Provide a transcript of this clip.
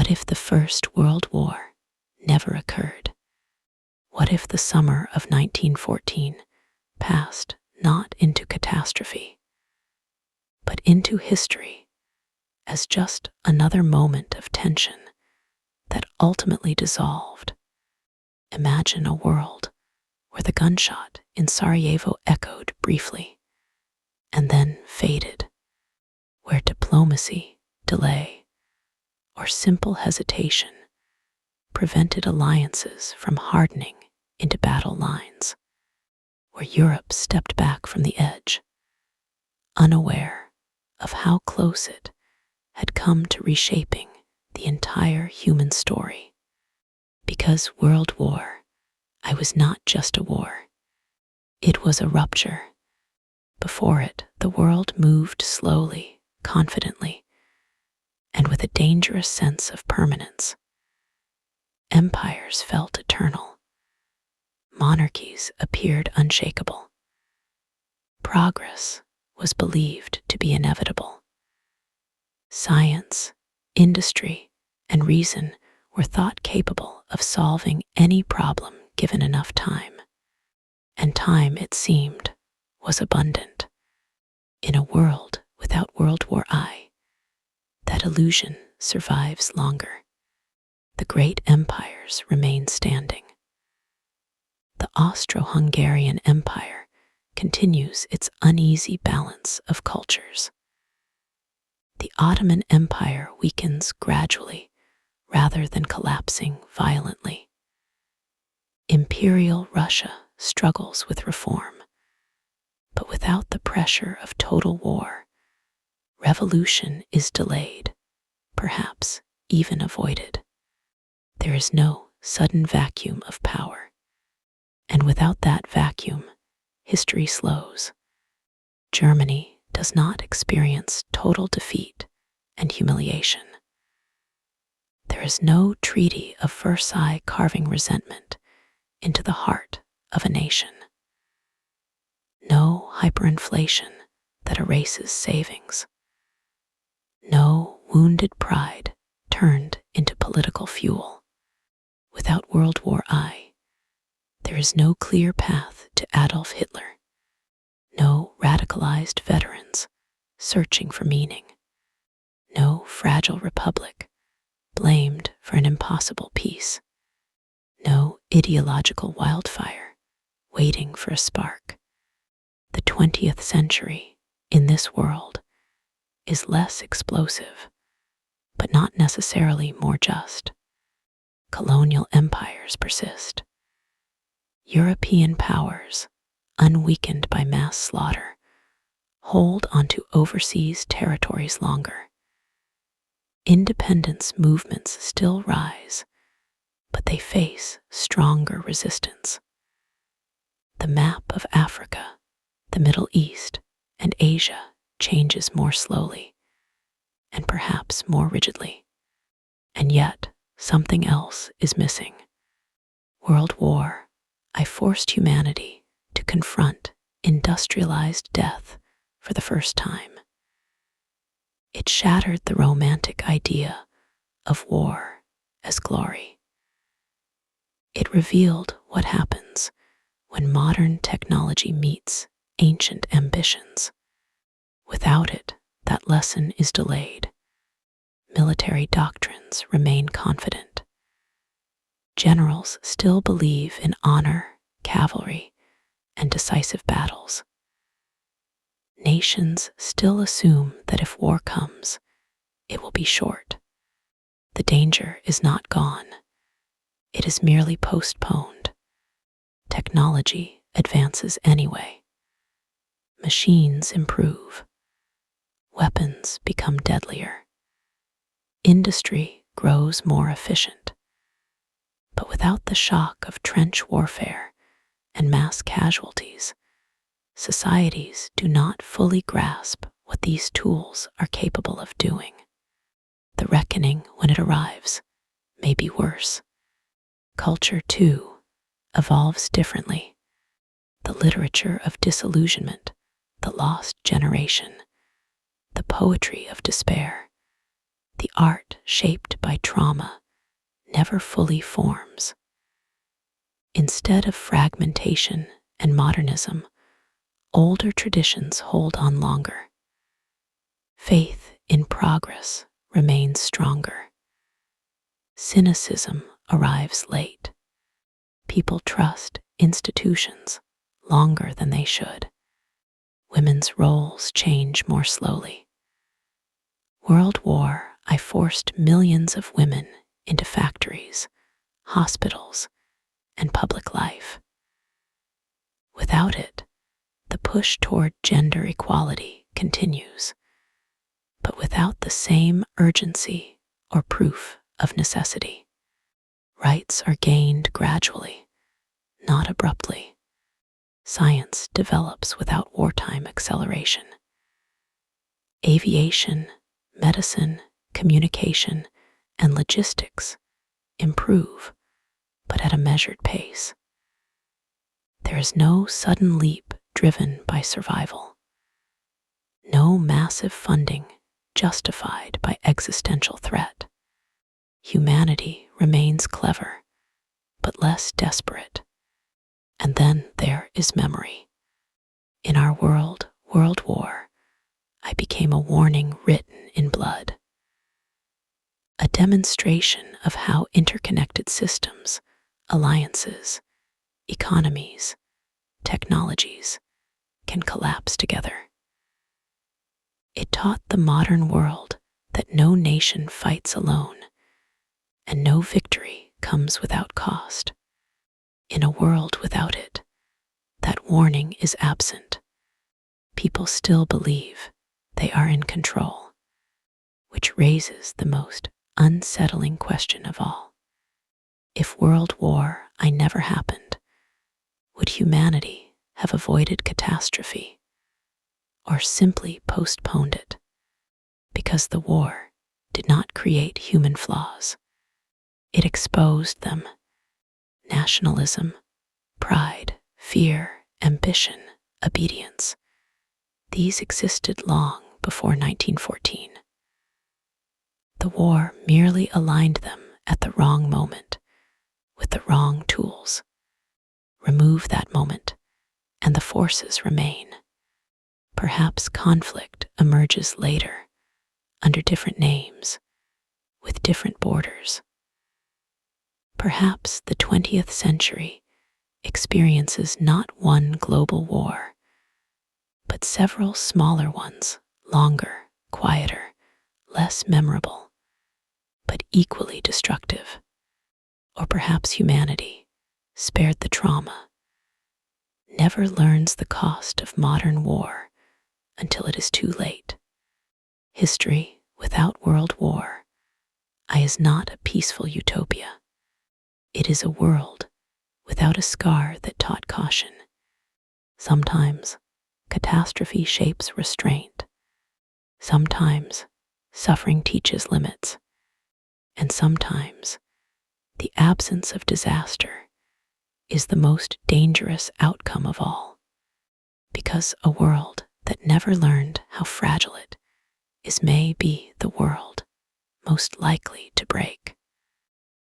What if the First World War never occurred? What if the summer of 1914 passed not into catastrophe, but into history as just another moment of tension that ultimately dissolved? Imagine a world where the gunshot in Sarajevo echoed briefly and then faded, where diplomacy, delay, or simple hesitation prevented alliances from hardening into battle lines, where Europe stepped back from the edge, unaware of how close it had come to reshaping the entire human story. Because World War I was not just a war. It was a rupture. Before it, the world moved slowly, confidently, and with a dangerous sense of permanence. Empires felt eternal. Monarchies appeared unshakable. Progress was believed to be inevitable. Science, industry, and reason were thought capable of solving any problem given enough time. And time, it seemed, was abundant. In a world without World War I, that illusion survives longer. The great empires remain standing. The Austro-Hungarian Empire continues its uneasy balance of cultures. The Ottoman Empire weakens gradually rather than collapsing violently. Imperial Russia struggles with reform, but without the pressure of total war, revolution is delayed, perhaps even avoided. There is no sudden vacuum of power, and without that vacuum, history slows. Germany does not experience total defeat and humiliation. There is no Treaty of Versailles carving resentment into the heart of a nation. No hyperinflation that erases savings. No wounded pride turned into political fuel. Without World War I, there is no clear path to Adolf Hitler. No radicalized veterans searching for meaning. No fragile republic blamed for an impossible peace. No ideological wildfire waiting for a spark. The 20th century, in this world, is less explosive, but not necessarily more just. Colonial empires persist. European powers, unweakened by mass slaughter, hold onto overseas territories longer. Independence movements still rise, but they face stronger resistance. The map of Africa, the Middle East, and Asia changes more slowly, and perhaps more rigidly. And yet, something else is missing. World War I forced humanity to confront industrialized death for the first time. It shattered the romantic idea of war as glory. It revealed what happens when modern technology meets ancient ambitions. Without it, that lesson is delayed. Military doctrines remain confident. Generals still believe in honor, cavalry, and decisive battles. Nations still assume that if war comes, it will be short. The danger is not gone. It is merely postponed. Technology advances anyway. Machines improve. Weapons become deadlier. Industry grows more efficient. But without the shock of trench warfare and mass casualties, societies do not fully grasp what these tools are capable of doing. The reckoning, when it arrives, may be worse. Culture, too, evolves differently. The literature of disillusionment, the lost generation, the poetry of despair, The art shaped by trauma never fully forms. Instead of fragmentation and modernism, older traditions hold on longer. Faith in progress remains stronger. Cynicism arrives late. People trust institutions longer than they should. Women's roles change more slowly. World War I forced millions of women into factories, hospitals, and public life. Without it, the push toward gender equality continues, but without the same urgency or proof of necessity. Rights are gained gradually, not abruptly. Science develops without wartime acceleration. Aviation, medicine, communication, and logistics improve, but at a measured pace. There is no sudden leap driven by survival. No massive funding justified by existential threat. Humanity remains clever, but less desperate. And then there is memory. In our World War, I became a warning written in blood. A demonstration of how interconnected systems, alliances, economies, technologies can collapse together. It taught the modern world that no nation fights alone, and no victory comes without cost. In a world without it, that warning is absent. People still believe they are in control, which raises the most unsettling question of all. If World War I never happened, would humanity have avoided catastrophe, or simply postponed it? Because the war did not create human flaws. It exposed them. Nationalism, pride, fear, ambition, obedience. These existed long before 1914. The war merely aligned them at the wrong moment, with the wrong tools. Remove that moment, and the forces remain. Perhaps conflict emerges later, under different names, with different borders. Perhaps the 20th century experiences not one global war, but several smaller ones, longer, quieter, less memorable, but equally destructive. Or perhaps humanity, spared the trauma, never learns the cost of modern war until it is too late. History without World War I is not a peaceful utopia. It is a world without a scar that taught caution. Sometimes catastrophe shapes restraint. Sometimes suffering teaches limits. And sometimes the absence of disaster is the most dangerous outcome of all, because a world that never learned how fragile it is may be the world most likely to break.